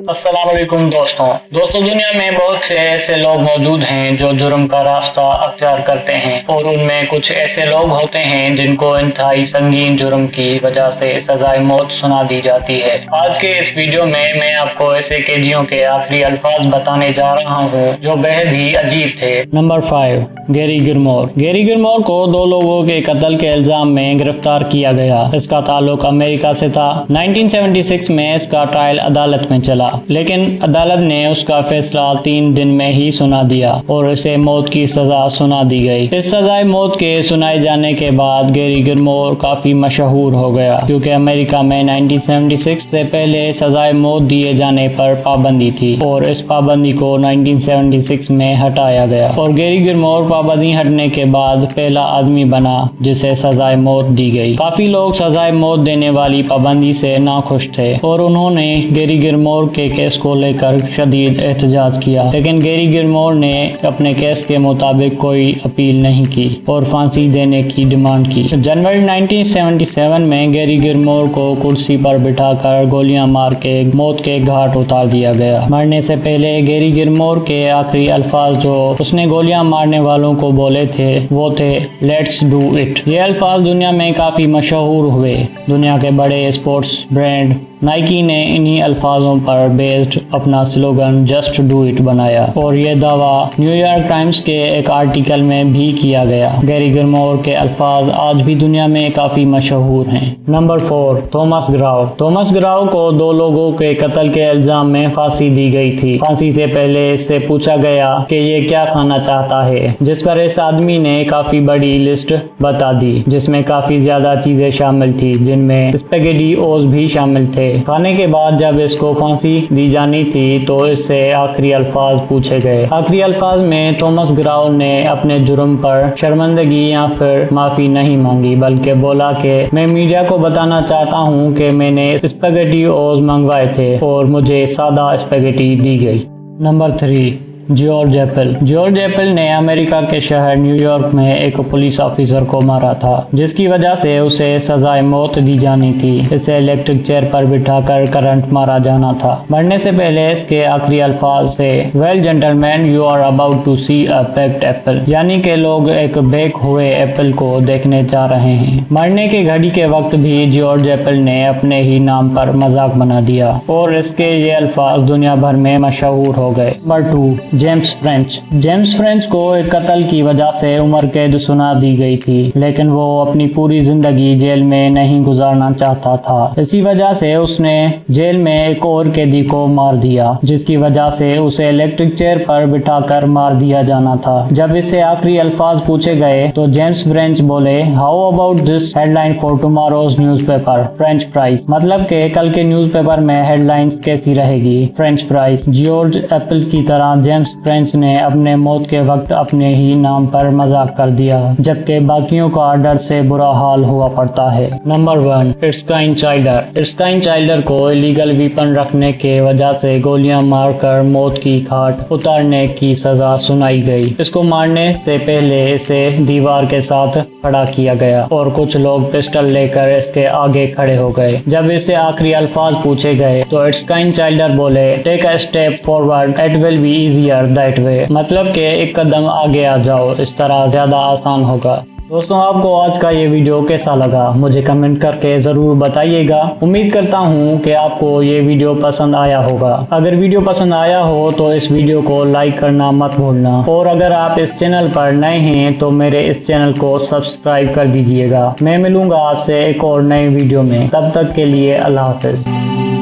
अस्सलाम वालेकुम दोस्तों दुनिया में बहुत से ऐसे लोग मौजूद हैं जो जुर्म का रास्ता अख्तियार करते हैं और उनमें कुछ ऐसे लोग होते हैं जिनको इंतहाई संगीन जुर्म की वजह से सजाए मौत सुना दी जाती है। आज के इस वीडियो में मैं आपको ऐसे कैदियों के आखिरी अल्फाज बताने जा रहा हूँ जो बेहद ही अजीब थे। Number 5, Gary Gilmore. Gary Gilmore को 2 लोगों के कत्ल के इल्जाम में गिरफ्तार किया गया। इसका ताल्लुक अमेरिका से था। 1976 में इसका ट्रायल अदालत में चला, लेकिन अदालत ने उसका फैसला 3 दिन में ही सुना दिया और इसे मौत की सजा सुना दी गई। इस सजाए मौत के सुनाए जाने के बाद गैरी गिलमोर काफी मशहूर हो गया, क्योंकि अमेरिका में 1976 से पहले सजाए मौत दिए जाने पर पाबंदी थी और इस पाबंदी को 1976 में हटाया गया और गैरी गिलमोर पाबंदी हटने के बाद पहला आदमी बना जिसे सजाए मौत दी गई। काफी लोग सजाए मौत देने वाली पाबंदी से नाखुश थे और उन्होंने गैरी गिलमोर के केस को लेकर शदीद एहतजाज किया, लेकिन गैरी गिलमोर ने अपने केस के मुताबिक कोई अपील नहीं की और फांसी देने की डिमांड की। जनवरी 1977 में गैरी गिलमोर को कुर्सी पर बिठाकर गोलियां मार के मौत के घाट उतार दिया गया। मरने से पहले गैरी गिलमोर के आखिरी अल्फाज जो उसने गोलियां मारने वालों को बोले थे वो थे, लेट्स डू इट। ये अल्फाज दुनिया में काफी मशहूर हुए। दुनिया के बड़े स्पोर्ट्स ब्रांड नाइकी ने इन्हीं अल्फाजों पर बेस्ड अपना स्लोगन जस्ट डू इट बनाया और ये दावा न्यूयॉर्क टाइम्स के एक आर्टिकल में भी किया गया। गैरी गिलमोर के अल्फाज आज भी दुनिया में काफी मशहूर हैं। Number 4, Thomas Grau. Thomas Grau को 2 लोगों के कत्ल के इल्जाम में फांसी दी गई थी। फांसी से पहले इससे पूछा गया कि ये क्या खाना चाहता है, जिस पर इस आदमी ने काफी बड़ी लिस्ट बता दी, जिसमें काफी ज्यादा चीजें शामिल थी, जिनमें स्पेगेटिओस भी शामिल थे। खाने के बाद जब इसको फांसी दी जानी थी तो इससे आखिरी अल्फाज पूछे गए। आखिरी अल्फाज में थॉमस ग्राउ ने अपने जुर्म पर शर्मिंदगी या फिर माफी नहीं मांगी, बल्कि बोला कि मैं मीडिया को बताना चाहता हूँ कि मैंने स्पेगेटिओस मंगवाए थे और मुझे सादा स्पेगेटी दी गई। Number 3, George Apple. George Apple ने अमेरिका के शहर न्यूयॉर्क में एक पुलिस ऑफिसर को मारा था, जिसकी वजह से उसे सजाए मौत दी जानी थी। इसे इलेक्ट्रिक चेयर पर बिठाकर करंट मारा जाना था। मरने से पहले इसके आखिरी अल्फाज से, well gentleman, you are about to see a baked apple, यानी कि लोग एक बेक हुए एप्पल को देखने जा रहे हैं। मरने के घड़ी के वक्त भी जॉर्ज एपल ने अपने ही नाम पर मजाक बना दिया और इसके ये अल्फाज दुनिया भर में मशहूर हो गए। Number 2, James French. James French को एक कत्ल की वजह से उम्र कैद सुना दी गई थी, लेकिन वो अपनी पूरी जिंदगी जेल में नहीं गुजारना चाहता था। इसी वजह से उसने जेल में एक और कैदी को मार दिया, जिसकी वजह से उसे इलेक्ट्रिक चेयर पर बिठाकर मार दिया जाना था। जब इससे आखिरी अल्फाज पूछे गए तो जेम्स फ्रेंच बोले, how about this headline for tomorrow's newspaper, French fries. मतलब कि कल के न्यूज़पेपर में हेडलाइंस कैसी रहेगी, फ्रेंच फ्राइज। जॉर्ज एपल की तरह जेम्स फ्रेंच ने अपने मौत के वक्त अपने ही नाम पर मजाक कर दिया, जबकि बाकियों का डर से बुरा हाल हुआ पड़ता है। नंबर 1, एर्स्काइन चाइल्डर। एर्स्काइन चाइल्डर को इलीगल वीपन रखने के वजह से गोलियां मारकर मौत की घाट उतारने की सजा सुनाई गई। इसको मारने से पहले इसे दीवार के साथ खड़ा किया गया और कुछ लोग पिस्टल लेकर इसके आगे खड़े हो गए। जब इससे आखिरी अल्फाज पूछे गए तो एर्स्काइन चाइल्डर बोले, take a step forward, it will be easier that way. मतलब कि एक कदम आगे आ जाओ, इस तरह ज्यादा आसान होगा। दोस्तों, आपको आज का ये वीडियो कैसा लगा मुझे कमेंट करके जरूर बताइएगा। उम्मीद करता हूँ कि आपको ये वीडियो पसंद आया होगा। अगर वीडियो पसंद आया हो तो इस वीडियो को लाइक करना मत भूलना और अगर आप इस चैनल पर नए हैं तो मेरे इस चैनल को सब्सक्राइब कर दीजिएगा। मैं मिलूंगा आपसे एक और नए वीडियो में, तब तक के लिए अल्लाह हाफिज।